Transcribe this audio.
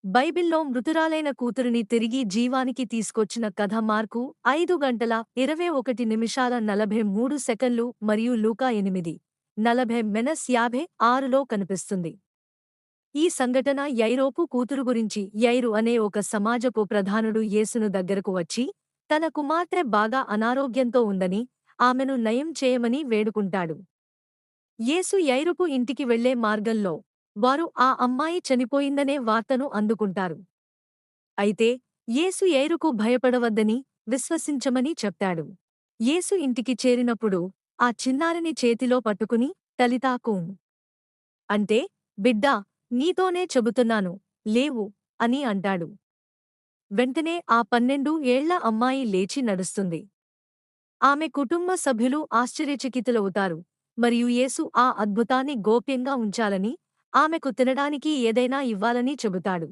బైబిల్లో మృతురాలైన కూతురిని తిరిగి జీవానికి తీసుకొచ్చిన కథ మార్కు 5:21 నిమిషాల 43 సెకన్లు మరియు లూకా 8:40-56లో కనిపిస్తుంది. ఈ సంఘటన యైరోపు కూతురు గురించి. యైరు అనే ఒక సమాజపు ప్రధానుడు యేసును దగ్గరకు వచ్చి, తన కుమార్తె బాగా అనారోగ్యంతో ఉందని, ఆమెను నయం చేయమని వేడుకుంటాడు. యేసు యైరుకు ఇంటికి వెళ్లే మార్గంలో, వారు ఆ అమ్మాయి చనిపోయిందనే వార్తను అందుకుంటారు. అయితే యేసు యైరుకు భయపడవద్దని, విశ్వసించమని చెప్తాడు. యేసు ఇంటికి చేరినప్పుడు ఆ చిన్నారిని చేతిలో పట్టుకుని, తలితా కూమ్ అంటే, బిడ్డా, నీతోనే చెబుతున్నాను, లేవు అని అంటాడు. వెంటనే ఆ 12 ఏళ్ల అమ్మాయి లేచి నడుస్తుంది. ఆమె కుటుంబ సభ్యులు ఆశ్చర్యచకితులవుతారు, మరియు యేసు ఆ అద్భుతాన్ని గోప్యంగా ఉంచాలని, ఆమెకు తినడానికి ఏదైనా ఇవ్వాలని చెబుతాడు.